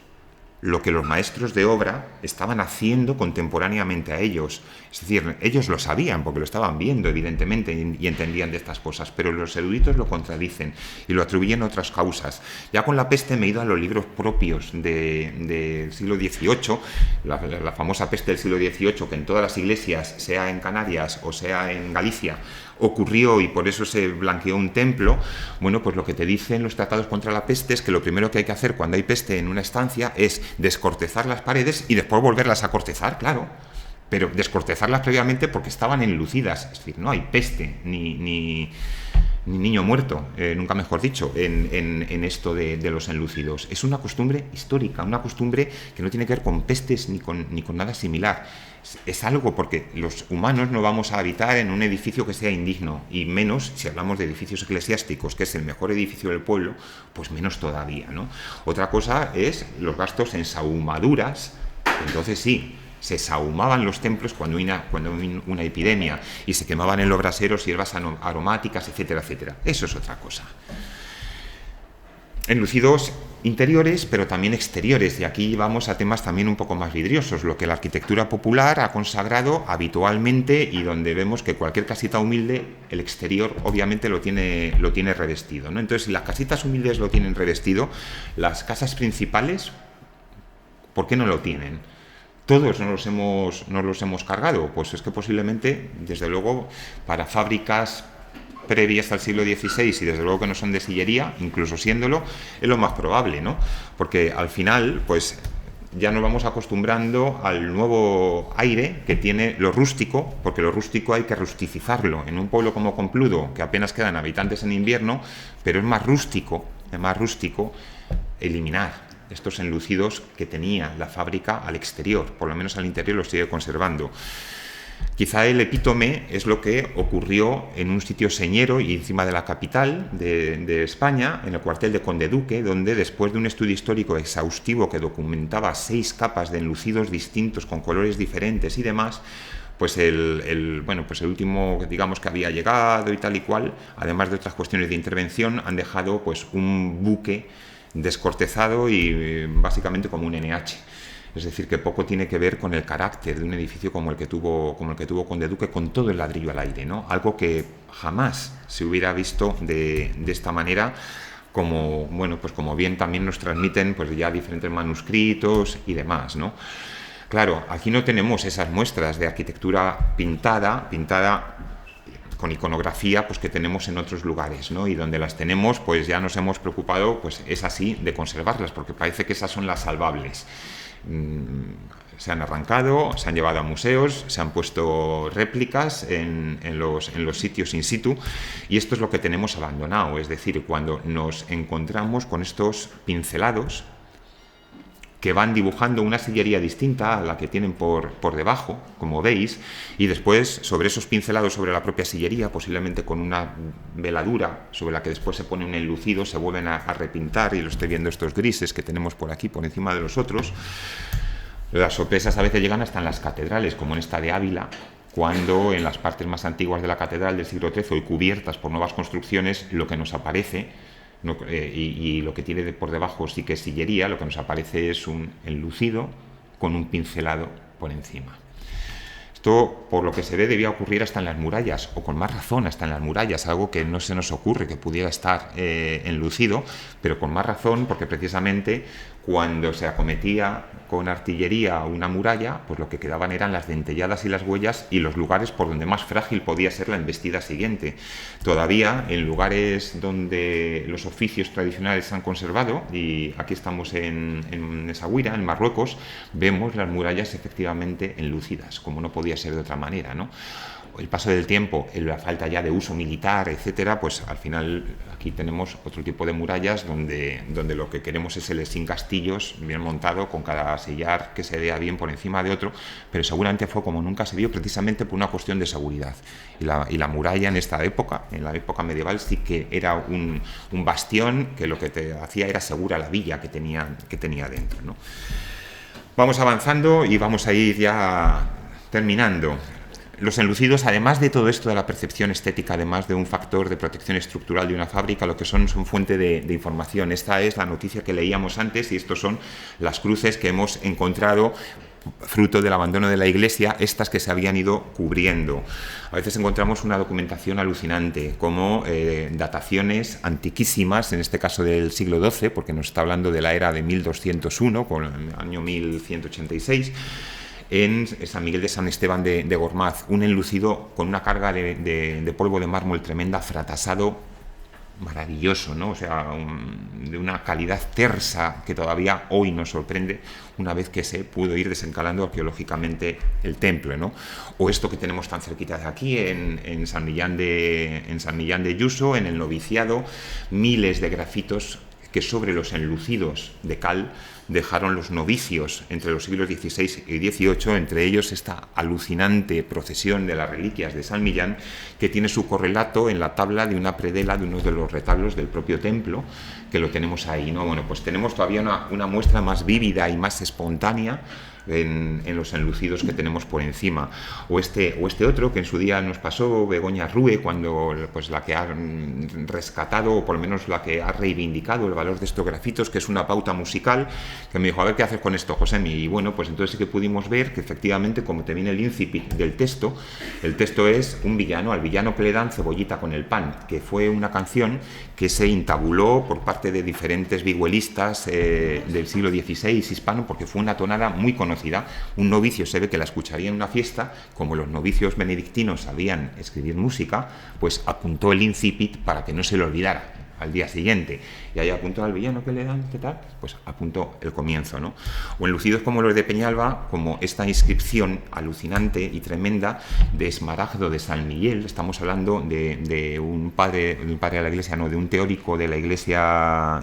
[SPEAKER 2] lo que los maestros de obra estaban haciendo contemporáneamente a ellos. Es decir, ellos lo sabían porque lo estaban viendo, evidentemente, y entendían de estas cosas, pero los eruditos lo contradicen y lo atribuyen a otras causas. Ya con la peste me he ido a los libros propios del siglo XVIII, la famosa peste del siglo XVIII, que en todas las iglesias, sea en Canarias o sea en Galicia, ocurrió y por eso se blanqueó un templo. Bueno, pues lo que te dicen los tratados contra la peste es que lo primero que hay que hacer cuando hay peste en una estancia es descortezar las paredes y después volverlas a cortezar, claro, pero descortezarlas previamente porque estaban enlucidas. Es decir, no hay peste ni niño muerto, nunca mejor dicho, en esto de los enlucidos. Es una costumbre histórica, una costumbre que no tiene que ver con pestes ni con nada similar. Es algo porque los humanos no vamos a habitar en un edificio que sea indigno, y menos si hablamos de edificios eclesiásticos, que es el mejor edificio del pueblo, pues menos todavía, ¿no? Otra cosa es los gastos en sahumaduras. Entonces sí, se sahumaban los templos cuando había una epidemia y se quemaban en los braseros hierbas aromáticas, etcétera, etcétera. Eso es otra cosa. Enlucidos interiores, pero también exteriores, y aquí vamos a temas también un poco más vidriosos, lo que la arquitectura popular ha consagrado habitualmente y donde vemos que cualquier casita humilde, el exterior obviamente lo tiene revestido, ¿no? Entonces, si las casitas humildes lo tienen revestido, las casas principales, ¿por qué no lo tienen? ¿Todos no los hemos cargado? Pues es que posiblemente, desde luego, para fábricas previas al siglo XVI y desde luego que no son de sillería, incluso siéndolo, es lo más probable, ¿no? Porque al final, pues ya nos vamos acostumbrando al nuevo aire que tiene lo rústico, porque lo rústico hay que rusticizarlo. En un pueblo como Compludo, que apenas quedan habitantes en invierno, pero es más rústico eliminar estos enlucidos que tenía la fábrica al exterior. Por lo menos al interior lo sigue conservando. Quizá el epítome es lo que ocurrió en un sitio señero y encima de la capital de España, en el cuartel de Conde Duque, donde después de un estudio histórico exhaustivo que documentaba 6 capas de enlucidos distintos con colores diferentes y demás, pues el último, digamos, que había llegado y tal y cual, además de otras cuestiones de intervención, han dejado pues un buque descortezado y básicamente como un NH. Es decir, que poco tiene que ver con el carácter de un edificio como el que tuvo Conde Duque, con todo el ladrillo al aire, ¿no? Algo que jamás se hubiera visto de esta manera, como bien también nos transmiten pues ya diferentes manuscritos y demás, ¿no? Claro, aquí no tenemos esas muestras de arquitectura pintada con iconografía, pues que tenemos en otros lugares, ¿no? Y donde las tenemos, pues ya nos hemos preocupado, pues es así, de conservarlas, porque parece que esas son las salvables. Se han arrancado, se han llevado a museos, se han puesto réplicas en los sitios in situ, y esto es lo que tenemos abandonado. Es decir, cuando nos encontramos con estos pincelados que van dibujando una sillería distinta a la que tienen por debajo, como veis, y después sobre esos pincelados sobre la propia sillería, posiblemente con una veladura sobre la que después se pone un enlucido, se vuelven a repintar, y lo estoy viendo estos grises que tenemos por aquí por encima de los otros. Las sorpresas a veces llegan hasta en las catedrales, como en esta de Ávila, cuando en las partes más antiguas de la catedral del siglo XIII y cubiertas por nuevas construcciones, lo que nos aparece y lo que tiene por debajo sí que es sillería, lo que nos aparece es un enlucido con un pincelado por encima. Esto, por lo que se ve, debía ocurrir hasta en las murallas, o con más razón hasta en las murallas, algo que no se nos ocurre que pudiera estar enlucido, pero con más razón porque precisamente cuando se acometía con artillería una muralla, pues lo que quedaban eran las dentelladas y las huellas y los lugares por donde más frágil podía ser la embestida siguiente. Todavía en lugares donde los oficios tradicionales se han conservado, y aquí estamos en Essaouira, en Marruecos, vemos las murallas efectivamente enlucidas, como no podía ser de otra manera, ¿no? El paso del tiempo, la falta ya de uso militar, etcétera, pues al final aquí tenemos otro tipo de murallas donde lo que queremos es el sin castillos bien montado, con cada sillar que se vea bien por encima de otro, pero seguramente fue como nunca se vio, precisamente por una cuestión de seguridad. Y la muralla en esta época, en la época medieval, sí que era un bastión que lo que te hacía era segura la villa que tenía dentro, ¿no? Vamos avanzando y vamos a ir ya terminando. Los enlucidos, además de todo esto de la percepción estética, además de un factor de protección estructural de una fábrica, lo que son fuente de información. Esta es la noticia que leíamos antes y estos son las cruces que hemos encontrado fruto del abandono de la iglesia, estas que se habían ido cubriendo. A veces encontramos una documentación alucinante, como dataciones antiquísimas, en este caso del siglo XII, porque nos está hablando de la era de 1201, con el año 1186, en San Miguel de San Esteban de Gormaz, un enlucido con una carga de polvo de mármol tremenda, fratasado, maravilloso, ¿no? O sea, de una calidad tersa que todavía hoy nos sorprende una vez que se pudo ir desencalando arqueológicamente el templo, ¿no? O esto que tenemos tan cerquita de aquí, en San Millán de Yuso, en el noviciado, miles de grafitos que sobre los enlucidos de cal dejaron los novicios entre los siglos XVI y XVIII, entre ellos esta alucinante procesión de las reliquias de San Millán, que tiene su correlato en la tabla de una predela de uno de los retablos del propio templo, que lo tenemos ahí, ¿no? Bueno, pues tenemos todavía una muestra más vívida y más espontánea en los enlucidos que tenemos por encima. O este otro que en su día nos pasó Begoña Rue, cuando pues la que ha rescatado, o por lo menos la que ha reivindicado el valor de estos grafitos, que es una pauta musical, que me dijo, a ver qué haces con esto, Josemi. Y bueno, pues entonces sí que pudimos ver que efectivamente, como te viene el incipit del texto, el texto es un villano, al villano que le dan cebollita con el pan, que fue una canción que se intabuló por parte de diferentes vihuelistas del siglo XVI hispano, porque fue una tonada muy conocida. Un novicio se ve que la escucharía en una fiesta, como los novicios benedictinos sabían escribir música, pues apuntó el incipit para que no se le olvidara al día siguiente. Y ahí apuntó al villano que le dan, ¿qué tal? Pues apuntó el comienzo, ¿no? O enlucidos como los de Peñalba, como esta inscripción alucinante y tremenda de Esmaragdo de San Miguel. Estamos hablando de un padre de la iglesia, no, de un teórico de la iglesia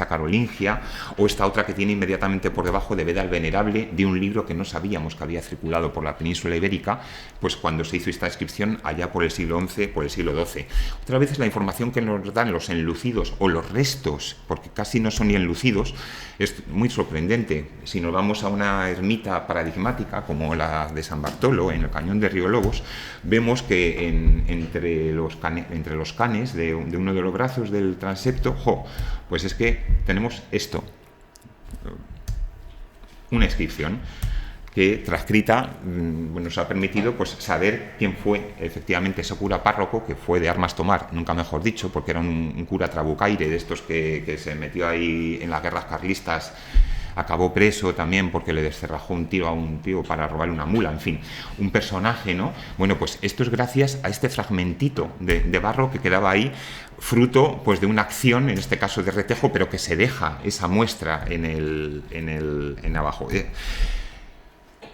[SPEAKER 2] carolingia, o esta otra que tiene inmediatamente por debajo de Beda el Venerable, de un libro que no sabíamos que había circulado por la península ibérica, pues cuando se hizo esta inscripción allá por el siglo XI, por el siglo XII. Otra vez es la información que nos dan los enlucidos o los restos, porque casi no son ni enlucidos, es muy sorprendente. Si nos vamos a una ermita paradigmática como la de San Bartolo en el cañón de Río Lobos, vemos que entre los canes de uno de los brazos del transepto, pues es que tenemos esto, una inscripción que transcrita nos ha permitido pues saber quién fue efectivamente ese cura párroco, que fue de armas tomar, nunca mejor dicho, porque era un cura trabucaire de estos que se metió ahí en las guerras carlistas, acabó preso también porque le descerrajó un tiro a un tío para robarle una mula, en fin, un personaje, ¿no? Bueno, pues esto es gracias a este fragmentito de barro que quedaba ahí, fruto pues de una acción, en este caso de retejo, pero que se deja esa muestra en abajo.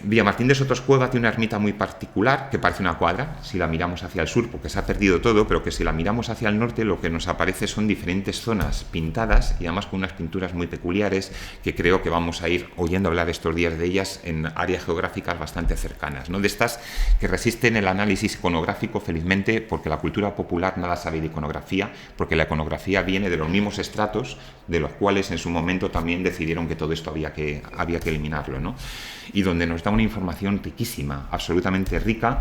[SPEAKER 2] Villamartín de Sotoscueva tiene una ermita muy particular que parece una cuadra si la miramos hacia el sur, porque se ha perdido todo, pero que si la miramos hacia el norte lo que nos aparece son diferentes zonas pintadas y además con unas pinturas muy peculiares que creo que vamos a ir oyendo hablar estos días de ellas en áreas geográficas bastante cercanas, ¿no? De estas que resisten el análisis iconográfico, felizmente, porque la cultura popular nada sabe de iconografía, porque la iconografía viene de los mismos estratos de los cuales en su momento también decidieron que todo esto había que eliminarlo, ¿no? Y donde nos da una información riquísima, absolutamente rica,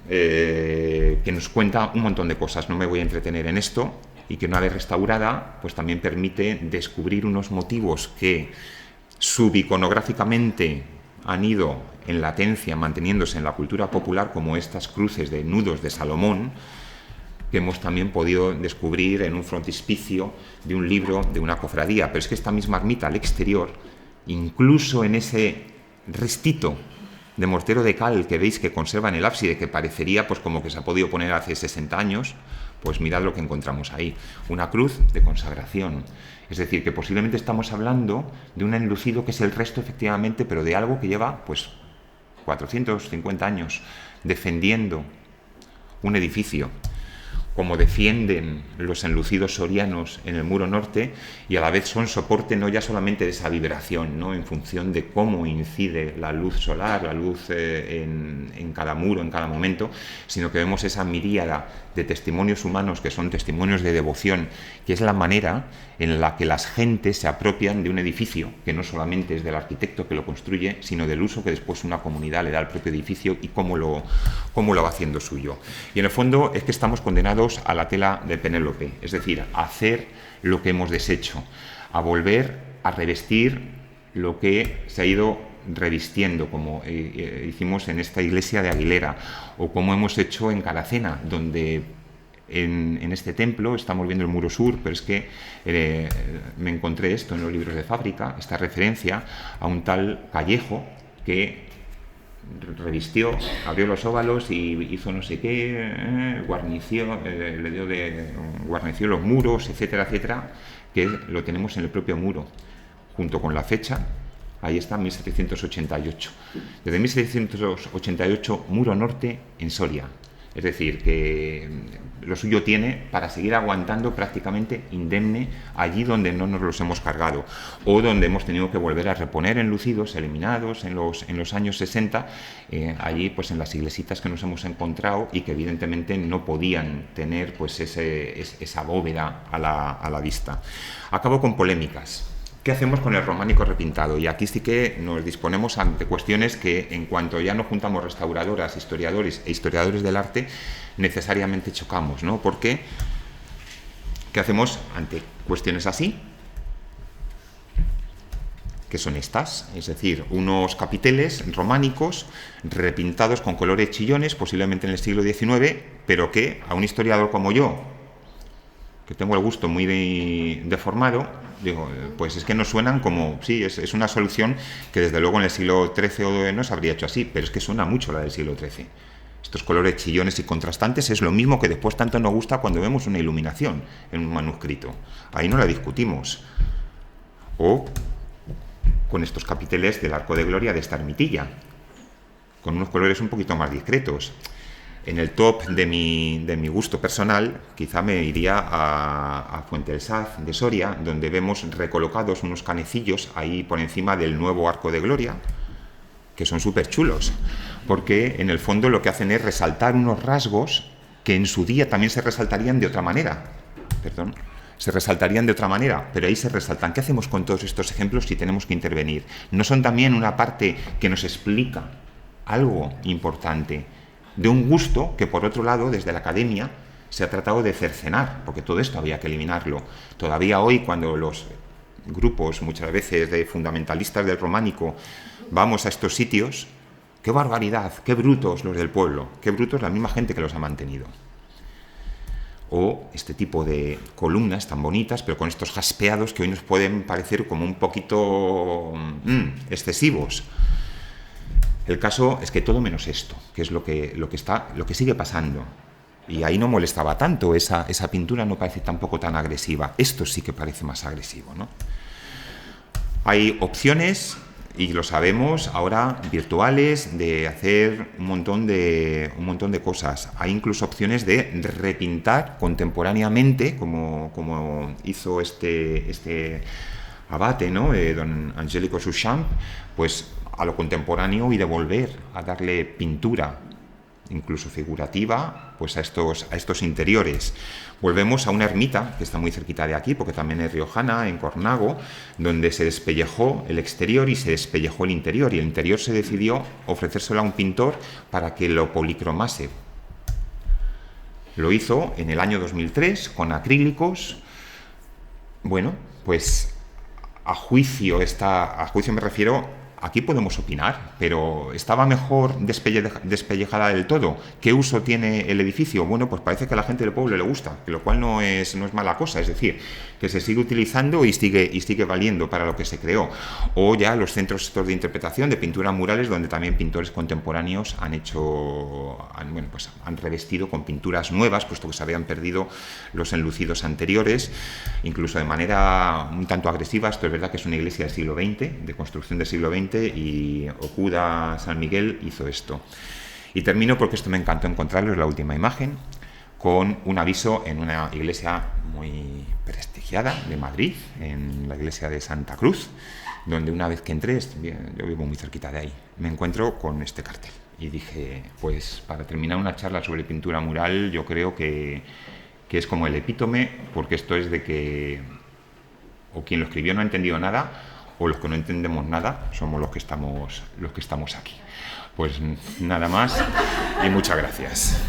[SPEAKER 2] que nos cuenta un montón de cosas. No me voy a entretener en esto, y que una vez restaurada pues también permite descubrir unos motivos que subiconográficamente han ido en latencia, manteniéndose en la cultura popular, como estas cruces de nudos de Salomón, que hemos también podido descubrir en un frontispicio de un libro de una cofradía. Pero es que esta misma ermita al exterior, incluso en ese restito de mortero de cal que veis que conserva en el ábside, que parecería pues como que se ha podido poner hace 60 años, pues mirad lo que encontramos ahí, una cruz de consagración. Es decir, que posiblemente estamos hablando de un enlucido que es el resto efectivamente, pero de algo que lleva pues 450 años defendiendo un edificio, como defienden los enlucidos sorianos en el muro norte, y a la vez son soporte no ya solamente de esa vibración, ¿no?, en función de cómo incide la luz solar, la luz en cada muro, en cada momento, sino que vemos esa miríada de testimonios humanos que son testimonios de devoción, que es la manera en la que las gentes se apropian de un edificio, que no solamente es del arquitecto que lo construye, sino del uso que después una comunidad le da al propio edificio y cómo lo va haciendo suyo. Y en el fondo es que estamos condenados a la tela de Penélope, es decir, a hacer lo que hemos deshecho, a volver a revestir lo que se ha ido revistiendo, como hicimos en esta iglesia de Aguilera, o como hemos hecho en Caracena, donde en este templo estamos viendo el muro sur, pero es que me encontré esto en los libros de fábrica, esta referencia a un tal Callejo que revistió, abrió los óvalos y hizo no sé qué, guarnició, guarneció los muros, etcétera, etcétera, que lo tenemos en el propio muro, junto con la fecha. Ahí está, 1788. Desde 1788, muro norte en Soria. Es decir, que lo suyo tiene para seguir aguantando prácticamente indemne allí donde no nos los hemos cargado, o donde hemos tenido que volver a reponer enlucidos, eliminados en los años 60, allí pues en las iglesitas que nos hemos encontrado y que evidentemente no podían tener pues esa bóveda a la vista. Acabo con polémicas. ¿Qué hacemos con el románico repintado? Y aquí sí que nos disponemos ante cuestiones que, en cuanto ya nos juntamos restauradoras, historiadores e historiadores del arte, necesariamente chocamos, ¿no? Porque, ¿qué hacemos ante cuestiones así? ¿Qué son estas? Es decir, unos capiteles románicos repintados con colores chillones, posiblemente en el siglo XIX, pero que a un historiador como yo, que tengo el gusto muy deformado, digo, pues es que nos suenan como, sí, es una solución que desde luego en el siglo XIII no se habría hecho así, pero es que suena mucho la del siglo XIII. Estos colores chillones y contrastantes es lo mismo que después tanto nos gusta cuando vemos una iluminación en un manuscrito. Ahí no la discutimos. O con estos capiteles del Arco de Gloria de esta ermitilla, con unos colores un poquito más discretos. En el top de mi gusto personal, quizá me iría a Fuente del Saz de Soria, donde vemos recolocados unos canecillos ahí por encima del nuevo Arco de Gloria, que son súper chulos, porque en el fondo lo que hacen es resaltar unos rasgos que en su día también se resaltarían de otra manera. Se resaltarían de otra manera, pero ahí se resaltan. ¿Qué hacemos con todos estos ejemplos si tenemos que intervenir? ¿No son también una parte que nos explica algo importante de un gusto que, por otro lado, desde la academia se ha tratado de cercenar, porque todo esto había que eliminarlo? Todavía hoy, cuando los grupos, muchas veces de fundamentalistas del románico, vamos a estos sitios, ¡qué barbaridad! ¡Qué brutos los del pueblo! ¡Qué brutos la misma gente que los ha mantenido! O este tipo de columnas tan bonitas, pero con estos jaspeados que hoy nos pueden parecer como un poquito excesivos. El caso es que todo menos esto, que es lo que sigue pasando. Y ahí no molestaba tanto, esa pintura no parece tampoco tan agresiva. Esto sí que parece más agresivo, ¿no? Hay opciones, y lo sabemos ahora, virtuales, de hacer un montón de cosas. Hay incluso opciones de repintar contemporáneamente, como hizo este abate, ¿no?, don Angelico Suchamp, pues a lo contemporáneo, y de volver a darle pintura, incluso figurativa, pues a estos interiores. Volvemos a una ermita que está muy cerquita de aquí, porque también es riojana, en Cornago, donde se despellejó el exterior y se despellejó el interior, y el interior se decidió ofrecérselo a un pintor para que lo policromase. Lo hizo en el año 2003 con acrílicos. Bueno, pues a juicio me refiero aquí podemos opinar, pero ¿estaba mejor despellejada del todo? ¿Qué uso tiene el edificio? Bueno, pues parece que a la gente del pueblo le gusta, lo cual no es mala cosa, es decir, que se sigue utilizando y sigue valiendo para lo que se creó. O ya los centros estos de interpretación, de pintura murales, donde también pintores contemporáneos han revestido con pinturas nuevas, puesto que se habían perdido los enlucidos anteriores, incluso de manera un tanto agresiva. Esto es verdad que es una iglesia del siglo XX, de construcción del siglo XX, y Okuda San Miguel hizo esto. Y termino porque esto me encantó encontrarlo, es la última imagen, con un aviso en una iglesia muy prestigiada de Madrid, en la iglesia de Santa Cruz, donde una vez que entré, yo vivo muy cerquita de ahí, me encuentro con este cartel. Y dije, pues para terminar una charla sobre pintura mural, yo creo que es como el epítome, porque esto es de que o quien lo escribió no ha entendido nada, o los que no entendemos nada somos los que estamos aquí. Pues nada más y muchas gracias.